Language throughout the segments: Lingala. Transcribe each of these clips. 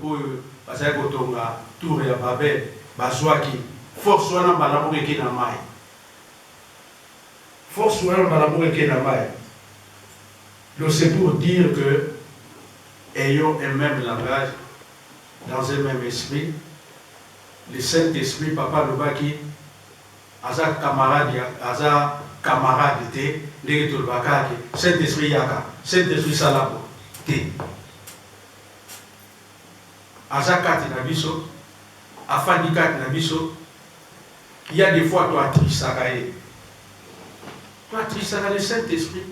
oyo bazali kotonga tour ya Babel bazwaki force wana mbala moko eke na mai. Force wana mbala moko eke na mai. Donc c'est pour dire que ayons un même langage, dans un même esprit. Le Saint-Esprit, Papa Lobaki, Aza camarade, Aza camarade te, ndenge tolobakaki, Saint-Esprit yaka, Saint-Esprit salabo te. Aza kati na biso, afandi kati na biso, il y a des fois toi trisakaye. Toi trisakaye le Saint-Esprit.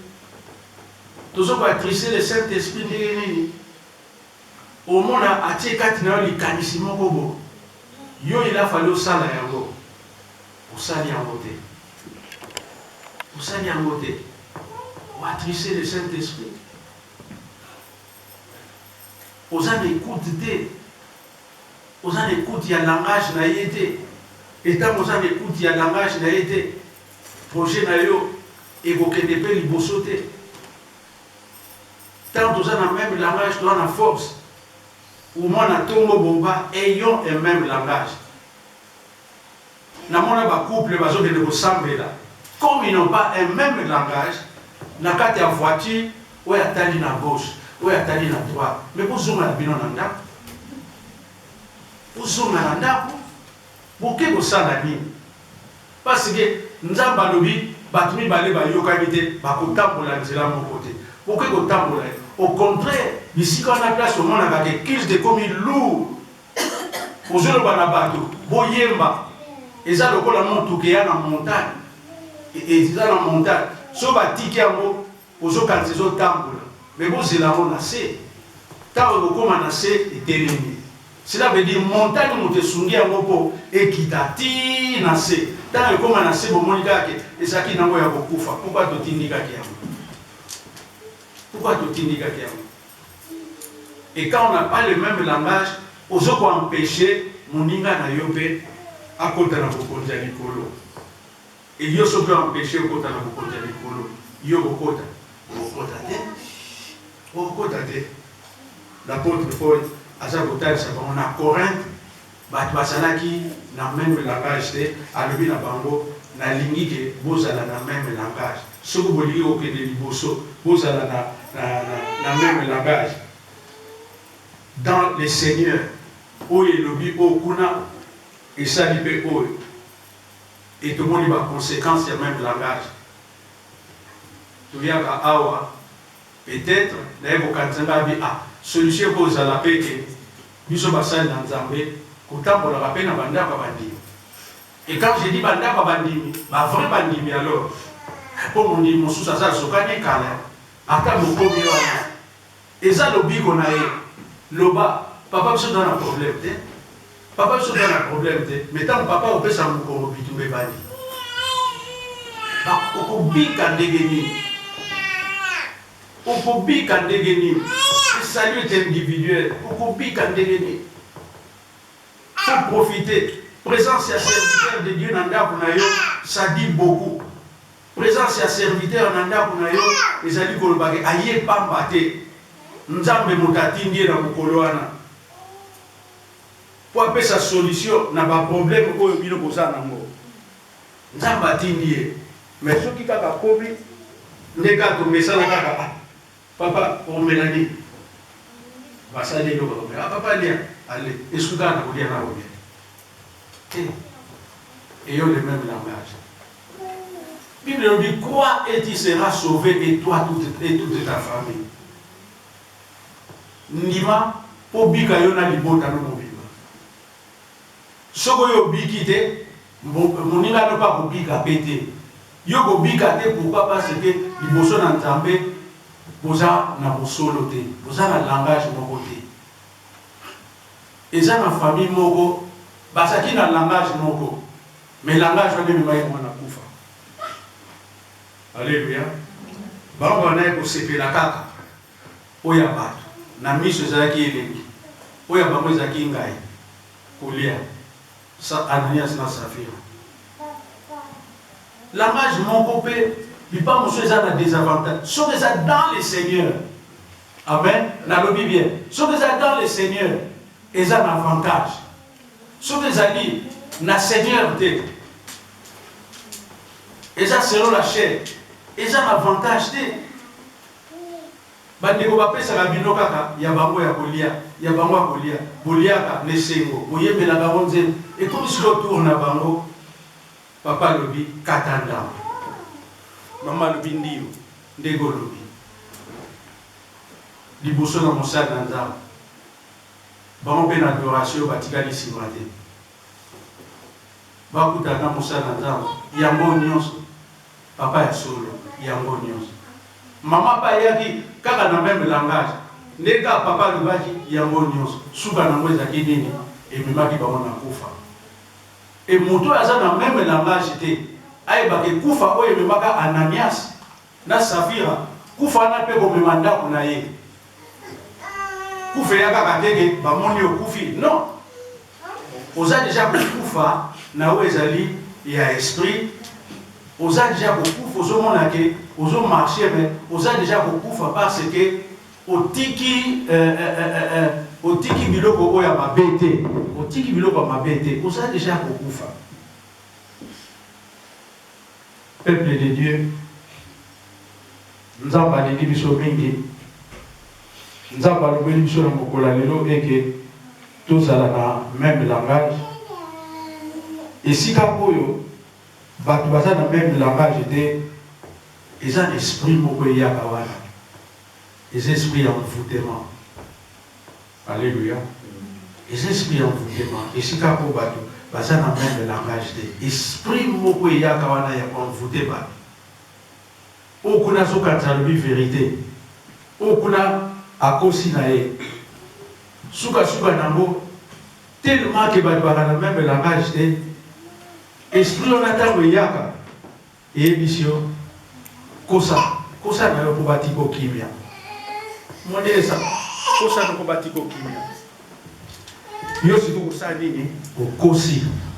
Toujours pour attrisser le Saint-Esprit ndenge nini. Au monde a tiré kati na likanissimo kobo. Yo il a fallu sala yango. Pour sali yango te. Pour sali yango te. Pour attrisser le Saint-Esprit. Aux gens écoute te. Aux gens écoute il y a langage na yete. Et tant aux gens écoute il y a langage na yete. Projet na yo et kokende pe liboso te. Tant aux gens a même langage doit la force. Ou moi na tongo bomba ayons un même langage. Na mona ba couple bazo de ressemble là. Comme ils n'ont pas un même langage, na kati ya voiture, ou ya tali na gauche, ou ya tali na droite. Mais pour zonga na bino na ndako. Pour zonga na ndako. Boke ko sala ni. Parce que nzamba lobi batumi bale ba yokani te ba ko tambola nzela moko te. Boke ko tambola. Au contraire, ici quand on a place au monde avec qu'ils de comme lourd. Aux autres banabato, boyemba. Et ça le col à montukéa dans montagne. Et ça dans montagne. So batiki amo, aux autres quand ils ont tambola. Mais bon c'est là on a assez. Tant que comme on a assez et terminé. Cela veut dire montagne monte sungi amopo et kitati nase. Tant que comme on a assez bon monika et ça qui n'a pas beaucoup fa. Pourquoi tu t'indiques à qui? Pourquoi tu t'indiques à qui? Et quand on n'a pas le même langage, aux autres empêcher mon inga na yope à côté de la bokonja likolo. Et yo so peut empêcher au côté de la bokonja likolo. Yo bokota. Bokota te. L'apôtre Paul a sa botale ça on a Corinthe, bat basalaki na même langage te, alobi na bango na lingi ke bozala na même langage. Soko bolingi okende liboso, bozala na même langage. Dans le Seigneur, où il lobby au kuna et ça libère où et tout le monde va conséquence il y a même langage. Tu viens à Awa, peut-être d'ailleurs au Kanzanga ah solution pour ça la paix que nous sommes passés dans Zambé, autant pour la paix na banda babandi. Et quand je dis banda babandi, ma vrai bandi alors pour mon dit mon sous ça sokane kala, ata mon komi wana. Et ça lobby qu'on a Loba, papa se donne un problème, papa se donne un problème, mais tant papa on peut s'en bitumbe bani. On peut bien dégagner, on peut bien dégagner. Le salut est individuel, on peut bien dégagner. Faut profiter. Présence et serviteur de Dieu nanda kunayo, ça dit beaucoup. Présence et serviteur nanda kunayo, les alliés kolobage aye pambate. Nzambe mutatindi na mukolo wana po apesa solution na ba problème oyo bino bozana ngo nzambe atindi mais soki kaka komi ndeka to mesala kaka papa omelani basali lo ko papa lia allez eskuka na kolia na obi et yo le même langage. Bible nous dit crois et tu seras sauvé et toi toute ta famille. Ndima po bika yo na libota no mobima soko yo biki te moninga no pa ko bika pete yo ko bika te pourquoi parce que liboso na Nzambe boza na bosolo te boza na langage moko te eza na famille moko basaki na langage moko mais langage wana ni mai mwana kufa. Alléluia. Bango na ko sepela kaka oya bato na miso zaki elengi oya bango zaki ngai kolia sa Ananias na Safira langage moko pe bipa monsieur za na désavantage sont déjà dans le Seigneur. Amen. Na lobi bien sont déjà dans le Seigneur ils ont un avantage. Ce que les na Seigneur te, ils ont selon la chair, ils ont un avantage te. Bandeko bapesa ka bino kaka ya bango ya kolia, ya bango ya kolia, boliaka nesengo, boyembela bango nzembo. Et comme si le tour na bango, papa lobi katanda. Maman lobi ndio, ndego lobi. Liboso na mosala na nzambe. Bango pe na adoration batikali simate. Bakuta na mosala na nzambe, yango nyonso. Papa ya solo, yango nyonso. Maman pa yaki kaka na même langage. Ndeka papa lobaki yango nyonso. Suka na ngweza kidini et memaki bango na kufa. Et moto aza na même langage te. Ayeba ke kufa oyo memaka Ananias na Safira. Kufa na pe ko memanda kuna ye. Kufa ya kaka teke bamoni okufi. Non. Oza déjà kufa na wezali ya esprit. Oza déjà kufa ozomona ke ozo marcher mais oza déjà kufa parce que otiki biloko oya mabete. Otiki biloko mabete. Oza déjà kufa. Peuple de Dieu, nous avons parlé de biso mingi. Nous avons parlé de biso na mokola lelo et que tous à la même langage. Et si kapoyo batu baza na même langage était ils ont esprit moko ya kawana. Les esprits en envoûtement. Alléluia. Les esprits en envoûtement. Et si kapo batu baza na même langage de esprit moko ya kawana ya envoûté ba. Okuna soka tsalubi vérité. Okuna akosi na ye. Suka nango tellement que batu baza na même langage de esprit on attend yaka et mission kosa na yo batiko kimia modesa kosa na batiko kimia yo siku kosa nini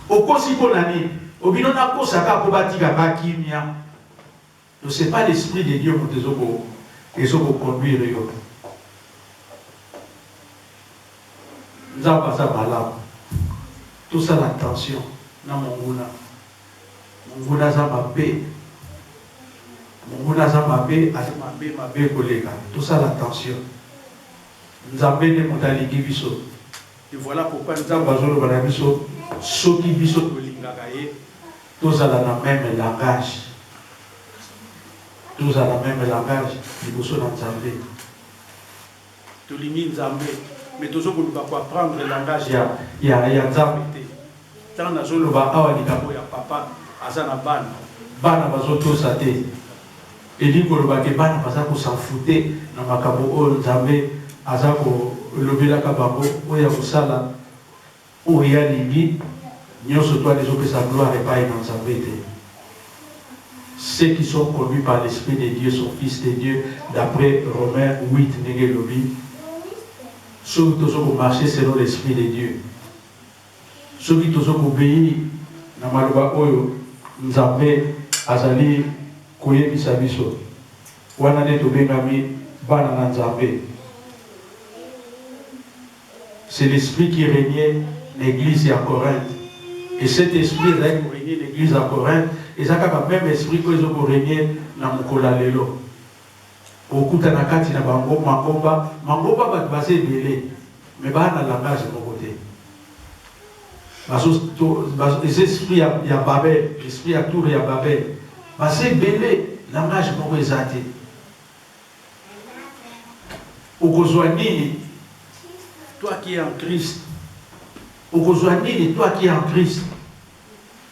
okosi ko nani obino na kosa ka batika ka kimia. Donc c'est pas l'esprit de Dieu qui te conduire yo. Nous avons passé par là. Tout ça l'attention na monguna. Monguna za mabe. Monguna za mabe, mabe kolega. Tout ça l'attention. Nous avons des montagnes qui biso. Et voilà pourquoi nous avons besoin de la biso. Ceux qui biso kolingakaye. Tous à la même langage. Tous à la même langage. Nous sommes en Zambé. Tous les lignes Zambé. Mais tous ceux qui vont apprendre le langage, il y a Zambé. Tant que nous avons awa likabo ya papa, azana bana. Bana bazoto sate. Et dit que le bana bazako s'en foutait. Na makabo o Zambé azako lobela kababo oya kusala. Oya lingi. Nyoso toi les autres que sa gloire est pas dans Zambé. Ceux qui sont conduits par l'Esprit de Dieu sont fils de Dieu, d'après Romains 8, Négelobi. Ceux qui ont marché selon l'Esprit de Dieu. Ceux qui ont obéi, Namaloba Oyo, Nzambe, Azali, Koye Bisabiso. Wanane Tobengami, Banana Nzambe. C'est l'Esprit qui régnait l'église à Corinthe. Et cet esprit est régné l'église à Corinthe. Et ça a même esprit que ils ont régné dans Mukola Lelo. Au coup de la carte, il y a Mangoba va passer belé. Mais il y a un langage de mon côté. Les esprits il y a Babel, l'esprit à Tour il y a Babel. Passer belé, langage de mon côté. Au Kozouanini, toi qui es en Christ. Au Kozouanini, toi qui es en Christ.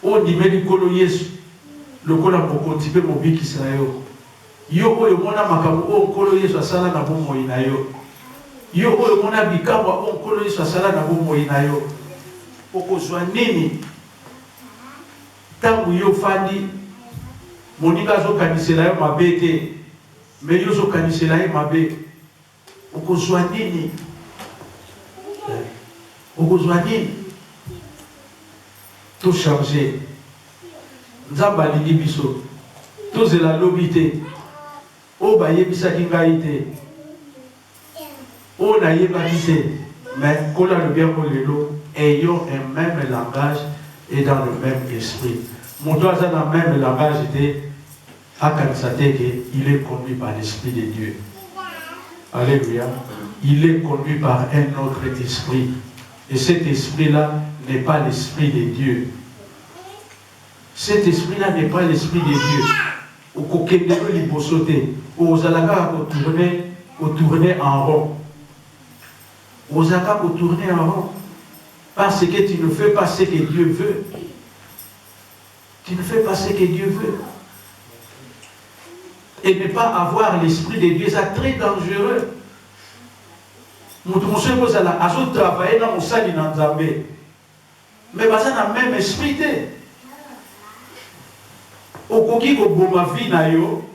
Au Nimeli Kolo Yesu. Le kola moko tipe mobi kisayo yo oyo mona makambo o kolo Yesu asala na bomo inayo yo oyo mona bikamwa o kolo Yesu asala na bomo inayo okozwa nini tangu yo fandi moninga zo kanisela yo mabete me yo zo kanisela yo mabe okozwa nini tout changer. Nzamba lingi biso tous la lobité o ba yebisa kingaite o na yeba bise Mais quand on a le bien pour les lots, ayons un même langage et dans le même esprit. Mon doigt dans le même langage était à Kansate, il est conduit par l'Esprit de Dieu. Alléluia. Il est conduit par un autre esprit. Et cet esprit-là n'est pas l'Esprit de Dieu. Cet esprit-là n'est pas l'Esprit de Dieu. Au kokendelo libosote, aux alaka au tourner en rond. Aux alaka au tourner en rond. Parce que tu ne fais pas ce que Dieu veut. Tu ne fais pas ce que Dieu veut. Et ne pas avoir l'Esprit de Dieu, c'est très dangereux. Nous avons travaillé dans le sali dans Zambé. Mais ça n'a même esprit. Au coquille au boma vie na yo,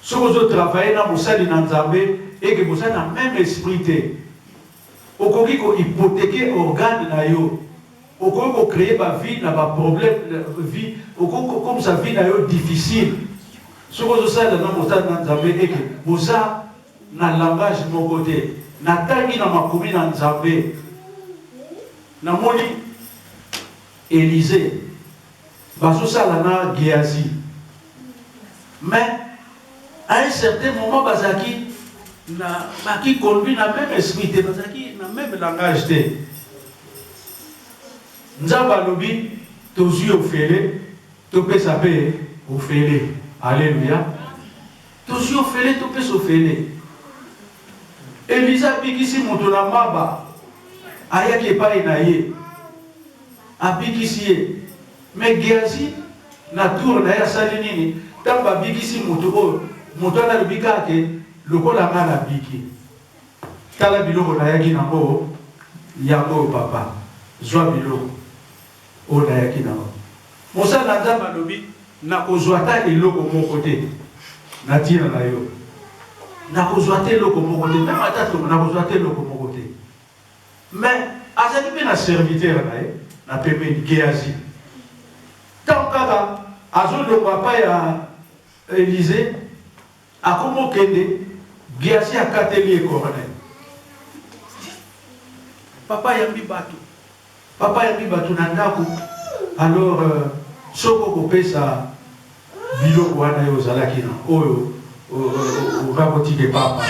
si vous travaillez dans le sali dans Zambé et que vous avez le même esprit. Au coquille au hypothéquer organe na yo, au coquille au créer ma vie n'a pas problème vie, au coquille comme sa vie na yo difficile. Si vous avez dans le sali dans Zambé et que vous avez un langage de mon côté. Natangi na makomi na Nzambe na moni Élisée bazosala na Géasi, mais à un certain moment bazaki na maki conduit na même esprit bazaki na même langage te Nzambe alobi tozui ofele topesa pe ofele. Alléluia. Tozui ofele topesa ofele. Elisa bikisi moto na maba ayaki epai na ye abikisi ye, mais Géasi na tour na ye asali nini ntango abikisi moto oyo moto wana alobi kaka ke lokola nga na biki tala biloko nayaki nango yango oyo papa zwa biloko oyo nayaki nango. Mosala na Nzambe alobi nakozwa ta eloko moko te na ntina na yo. Nakozwate loko mokote, même atatu nakozwate loko mokote. Mais azali pe na serviteur na pembeni Géasi. Tant kaka azolongwa pa ya Élisée akomo kende Géasi akateli ekorne. Papa yambi batu na ndako. Alors soko kopesa biloko wana yo zalaki na oyo au raboti de papa.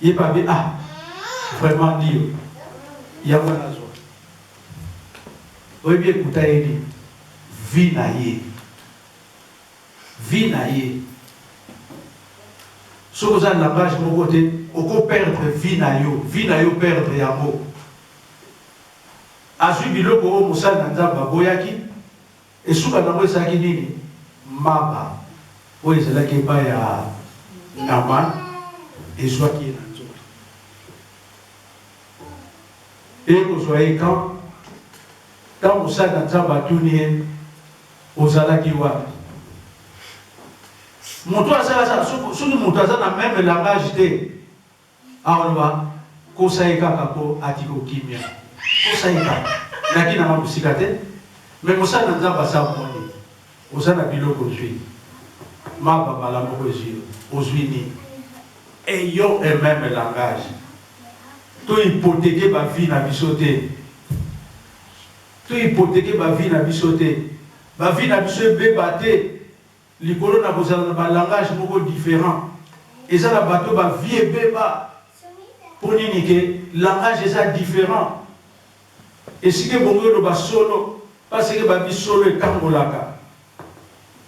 Il va dire, ah, vraiment dire, il y a un azor. Oui, bien, écoutez, vie naïe. Vie naïe. Si vous avez la page de mon côté, on peut perdre vie naïe, perdre yamo. Azu biloko o musal nanzamba boyaki, et souka nango saki nini, maba. Oui, c'est là qu'il y a Naman et soit qui est dans et vous voyez quand vous êtes dans un bâtonnier, vous allez qui voit. Mon toit, c'est mon toit, c'est même langage. Alors, on va, Kosaïka Kako, Atiko Kimia. Kosaïka, Naki n'a pas de cicatrice, mais vous êtes dans un bassin, vous êtes dans un bilot construit. Ayons un même langage. Tout hypothéquer ma vie n'a bisoté. Tout hypothéquer ma vie n'a bisoté. Ma vie n'a bisoté bébaté. Les colons n'a pas un langage beaucoup différent. Et ça, la bateau, ma vie est béba. Pour niquer, langage est différent. Et si que bon le solo, parce que ma vie solo est kambolaka.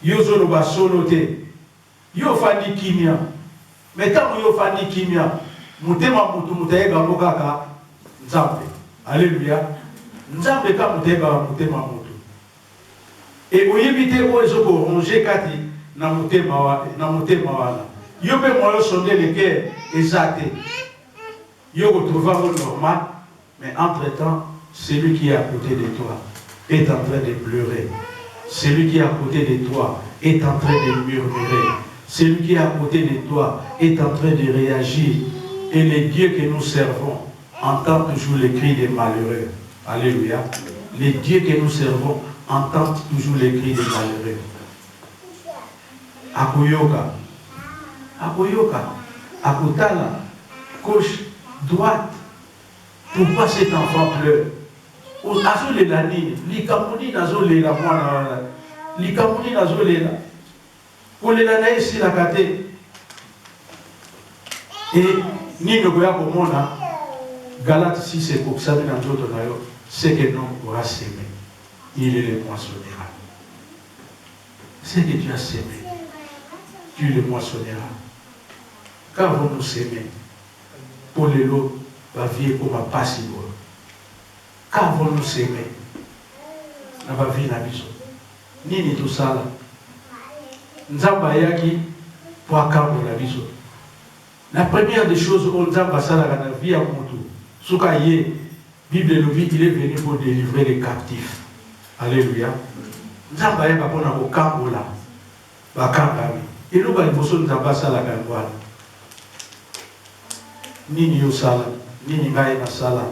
Yozo no ba solo te. Yo fani kimia. Mais tant yo fani kimia, mutema mutu mutayeba mokaka Nzambe. Alléluia. Nzambe ka muteba mutema mutu. Et oyebite o ezoko ronger kati na mutema wana. Yo pe moyo sonder le cœur exacté. Yo retrouver le normal, mais entre-temps, celui qui est à côté de toi est en train de pleurer. Celui qui est à côté de toi est en train de murmurer. Celui qui est à côté de toi est en train de réagir. Et le Dieu que nous servons entend toujours les cris des malheureux. Alléluia. Le Dieu que nous servons entend toujours les cris des malheureux. Akoyoka. Akutala. Gauche, droite. Pourquoi cet enfant pleure? Azolela nini? Likamuni nazolela mwana. Likamuni nazolela. Kolela na esi la kate. Et nini koya komona Galates 6 et Koksami dans d'autres nayo, c'est que l'homme aura sémé. Il est le moissonnera. C'est que tu as sémé. Tu le moissonneras. Quand vous nous s'aimez, pour les lots, va vivre comme un passif. Quand vous nous s'aimez, on va vivre la vie. Nini tout ça là. Nzamba yaki pour accabler la vie. La première des choses, on Nzamba ça la vie à Moutou. Soukaye, Bible le dit, il est venu pour délivrer les captifs. Alléluia. Nzamba yaka pour na okambula. Bakambami. Et nous, nous avons ça la gangouane. Nini yo sala, nini ngai na sala.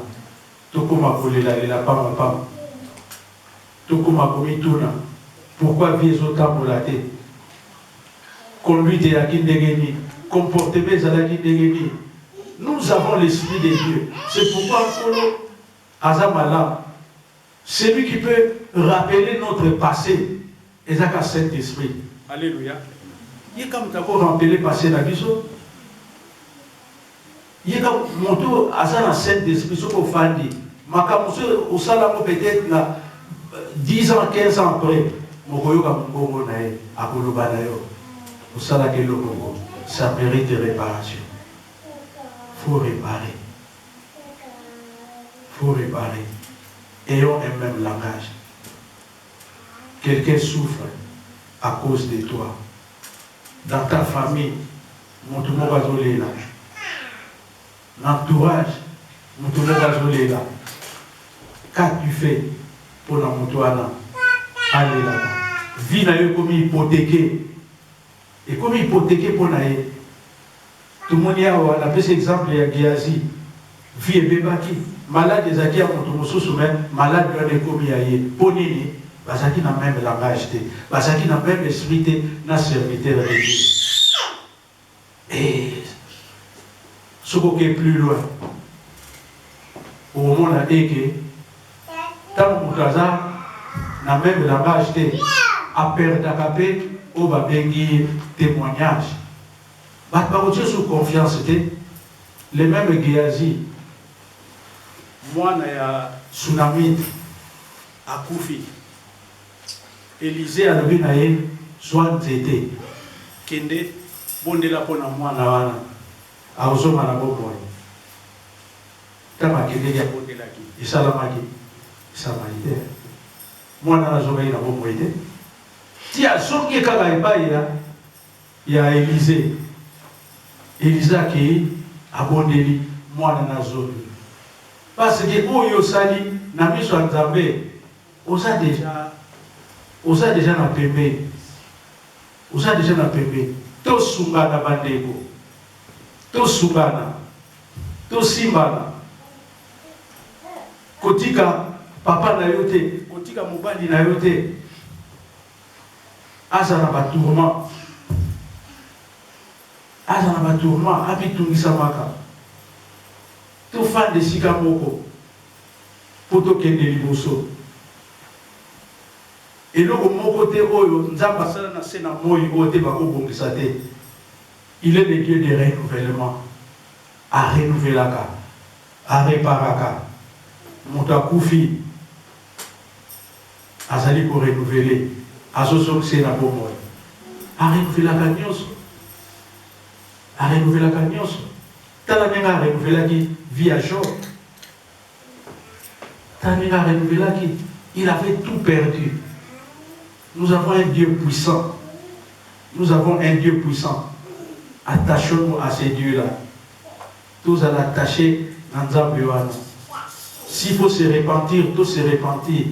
Tokuma kolela lela pam pam. Tokuma komituna. Pourquoi vie zotambola te? Conduite à Kindegeni, comportement à Kindegeni. Nous avons l'esprit de Dieu. C'est pourquoi Kolo Azamala, c'est lui qui peut rappeler notre passé. Et ça, c'est Saint-Esprit. Alléluia. Il est comme tu as rappelé le passé dans la vie. Il est comme mon tour à ça, dans Saint-Esprit, ce qu'on fait. Makamousé, au salon, peut-être 10 ans, 15 ans après, mon koyoka mon nae, à Kolobanayo, au salon de l'Okongo, ça mérite réparation. Il faut réparer. Il faut réparer. Ayons un même langage. Quelqu'un souffre à cause de toi. Dans ta famille, mon tout le monde va zoler là. L'entourage, mon tout le monde va zoler là. Qu'as-tu fait pour la moutouana? Allez là. Vie n'a eu comme hypothéqué. Et comme hypothéqué pour naïe. Tout le monde y a un petit exemple, il y a Giazi. Vie et bébaki. Malade des acquis à mon tout malade de comme yaye. Ponini. Parce qu'il n'a même langage, parce qu'il n'a même esprit, n'a serviteur de Dieu. Et ce qui est plus loin, au moment où on a dit que tant que Moukaza n'a même langage, à perdre à capé, on va bénir témoignage. Par contre, sous confiance, les mêmes Géazi, moi, il y a tsunami à Koufi. Élisée a levé naïe, soit zété. Kende, bonde la pona mwana wana. A ozoma na boboy. Tama kende ya bonde la ki. Isalamaki. Isamaite. Mwana na zoga ina boboy te. Tia soki kaka epai ya Élisée. Élisée qui abondeli mwana na zoga. Parce que oyo sali na miso nzambe, osa déjà na pembe. Osa déjà na pembe. To sungana bandeko. To sungana. To simbana. Kotika papa na yote, kotika mobali na yote. Asa na batourment. Asa na batourment abitungisa maka. To fan de sika moko. Poto kende liboso. Et là, au mon côté, il est le Dieu de renouvellement. À renouveler, à réparer. Montakoufi, à salir pour renouveler. À sosoxer la bonne. À renouveler la cagnosse. À renouveler la cagnosse. T'as la même à renouveler qui vit à jour. T'as la même à renouveler qui il avait tout perdu. Nous avons un Dieu puissant. Nous avons un Dieu puissant. Attachons-nous à ces dieux-là. Tous à l'attacher dans Zambéwana. S'il faut se repentir, tous se repentir.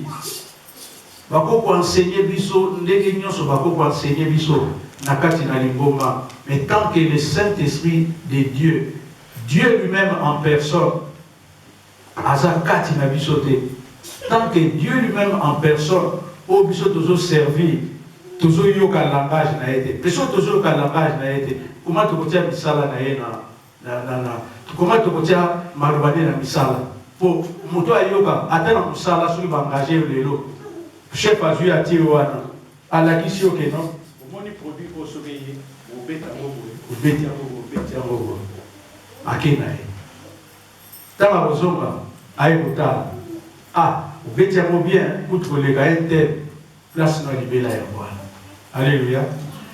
Bako enseigner biso, ndenge nyonso bako enseigner biso nakati na lingoma. Mais tant que le Saint-Esprit de Dieu, Dieu lui-même en personne, azakati na biso te. Tant que Dieu lui-même en personne, au biso toujours servi, toujours yoka langage na été. Biso toujours yoka langage na été. Comment tu peux dire misala na yena comment tu peux dire malobane na misala pour moto ayoka atana musala soki baengage lelo chef azwi ati wana alakisi oke non omoni produit oyo soki ye obeti yango boye akenda ye ntango akozonga aye kotala obeti yango bien kutu koleka ye te place na libela yango wana alleluya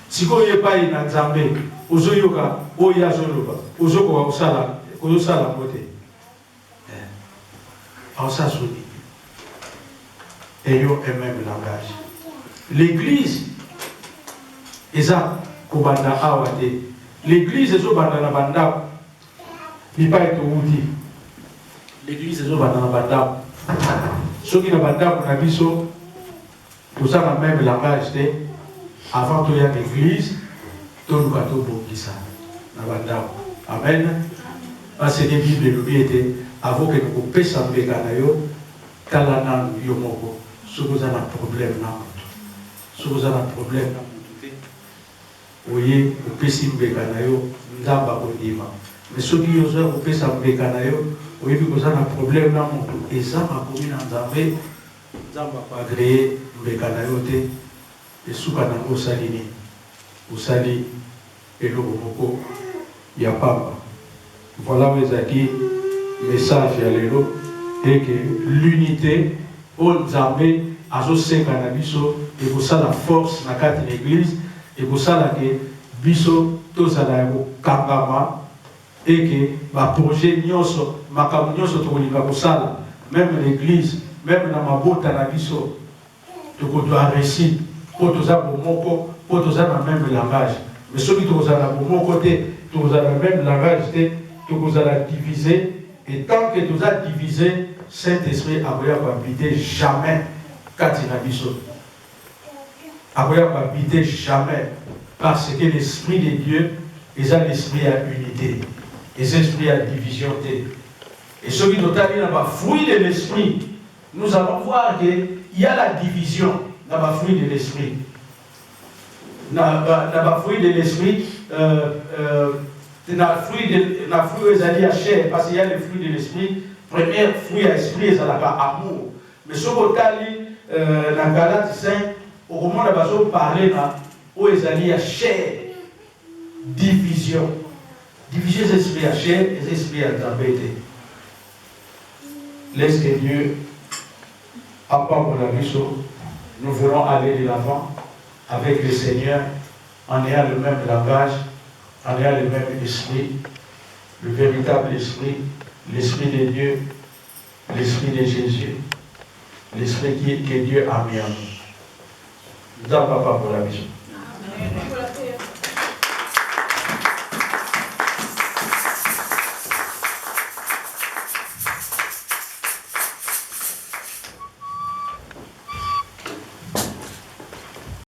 sikoyo epai na nzambe ozoyoka oyo azoloba ozokoka kozosala yango te aosala soni ayant un même langage. L'église, eza kobanda awa te. L'église ezo banda na banda. Lipa eto udi. L'église ezo banda na banda. Soki na banda na biso, tout ça na même langage te. Avant to ya l'église, to luka to bongisa na banda. Amen. Parce que Bible lobi était avant que nous pesa mbeka na yo kala na yo moko. Si vous avez un problème, si vous avez un problème, vous voyez, vous pouvez si vous avez un problème. Mais ceux qui ont un problème, et ça m'a commis dans Zambé, ça m'a pas agréé, et sous Kanako Salini, vous salez, et le Romoko, il n'y a pas. Voilà, vous avez dit, message à l'élo, et que l'unité, on Zambé, azo senga na biso et pour ça la force na kati l'église et pour ça la que biso tozala yo kangama et que ba projet nyonso makambo nyonso tokolinga kosala même l'église même na mabota na biso tokodoa réussir po toza bomoko po toza na même langage mais soki tokozala bomoko te tokozala na même langage te tokozala diviser et tant que toza diviser Saint-Esprit akoya habiter jamais Katina Biso. Akoya habiter jamais parce que l'Esprit de Dieu est un esprit à unité, est un esprit à division. Et ce qui nous a dit dans le fruit de l'Esprit, nous allons voir qu'il y a la division dans le fruit de l'Esprit. Dans le fruit de l'Esprit, dans le fruit des alliés à chair, parce qu'il y a le fruit de l'Esprit. Premier fruit à esprit, c'est l'amour. Mais ce qu'on a dit dans Galates 5, au moment où on a parlé où ils allaient à chair, division. Division des esprits à chair et des esprits à tabété. Laisse que Dieu, à part pour la vie, nous voulons aller de l'avant avec le Seigneur en ayant le même langage, en ayant le même esprit, le véritable esprit. L'Esprit de Dieu, l'Esprit de Jésus, l'Esprit que Dieu a mis en nous. Nous n'avons pas pour la vision.